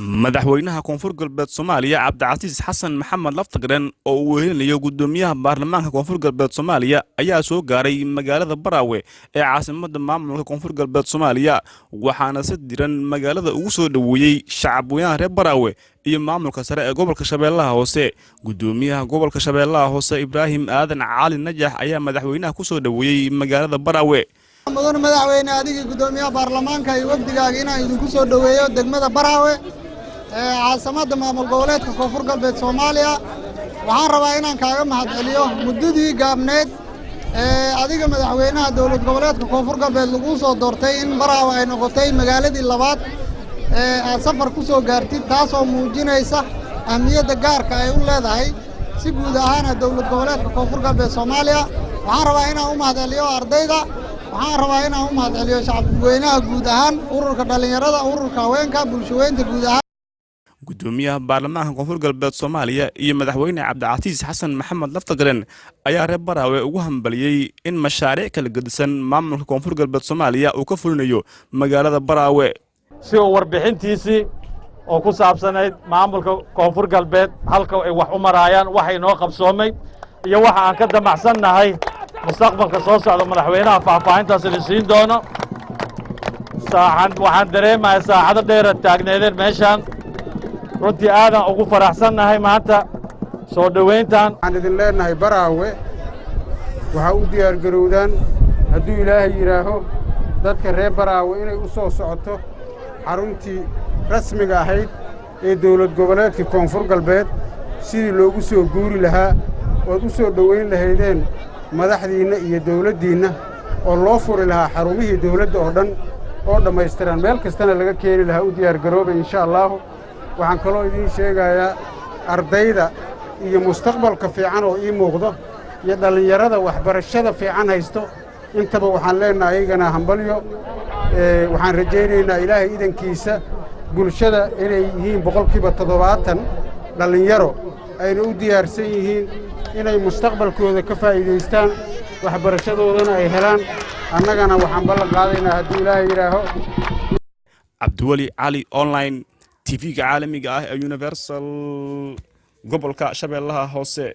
madaxweynaha koonfur galbeed Soomaaliya Cabdicasiis Xasan Maxamed Laftagren oo uu wehelinayo gudoomiyaha baarlamaanka koonfur galbeed Soomaaliya ayaa soo gaaray magaalada Baraawe ee caasimadda maamulka koonfur galbeed Soomaaliya waxaana si diran magaalada ugu soo dhaweeyay shacab weynaha reer Baraawe iyo maamulka sare ee gobolka Shabeellaha Hoose gudoomiyaha gobolka Shabeellaha Hoose Ibraahim Aadan Cali Najax ayaa madaxweynaha ku soo dhaweeyay magaalada Baraawe مدن مدحوينه adiga gudoomiyaha baarlamaanka iyo wafdigaaga inaan idinku soo dhaweeyo degmada Baraawe caasimada maamul goboleedka koonfur galbeed Soomaaliya waxaan rabaa inaan kaaga mahadceliyo muddadii gaabneed adiga madaxweynaha dawlad goboleedka koonfur galbeed lagu soo doortay in Baraawe ay noqotay magaaladii labaad aad safar ku soo gaartid taas oo muujinaysa ahmiyadda gaarka ay u leedahay si guud ahaan dawlad goboleedka koonfur galbeed Soomaaliya waxaan rabaa inaan u mahadceliyo ardayda waxaan rabaa inaan u mahadceliyo shacabweynaha guud ahaan ururka dhalinyarada ururka haweenka bulshooyinka guud ahaan gudoomiyaha baarlamaanka koonfur galbeed Soomaaliya iyo madaxweyne Cabdicasiis Xasan Maxamed Laftagren ayaa reer Baraawe ugu hambaliyay in mashaariic kala gedisan maamulka koonfur galbeed Soomaaliya uu ka fulinayo magaalada Baraawe si uu warbixintiisii oo ku saabsanayd maamulka koonfur galbeed halka ay wax u marayaan waxay noo qabsoomay iyo waxa aan ka damacsanahay mustaqbalka soo socda madaxweynaha faahfaahintaas la siin doono waxaan dareemayaa saacado dheer taagneedeen meeshaan runtii aadan ugu faraxsannahay maanta soo dhaweyntan waxaan idin leenahay Baraawe waxa u diyaar garowdaan hadduu ilaahay yiraaho dadka reer Baraawe inay u soo socoto xaruntii rasmiga ahayd ee dawlad goboleedka koonfur galbeed sidii loogu soo guuri lahaa oo u soo dhaweyn lahaydeen madaxdiina iyo dawladdiina oo loo furi lahaa xarumihii dawladda oo dhan oo dhammaystiran meel kastana laga keeni lahaa u diyaar garoobay insha Allah waxaan kaloo idin sheegayaa ardayda iyo mustaqbalka fiican oo ii muuqdo iyo dhalinyarada waxbarashada fiican haysto intaba waxaan leenahay ayagana hambalyo waxaan rajaynaynaa ilaahay idankiisa bulshada inay yihiin boqolkiiba 70 dhalinyaro ayna u diyaarsan yihiin inay mustaqbalkooda ka faa'iideystaan waxbarashadoodana ay helaan annagana waxaan ballan qaadaynaa haddii ilaahay yiraaho Abdiwali Ali online TV caalamiga ah ee Universal gobolka Shabeellaha Hoose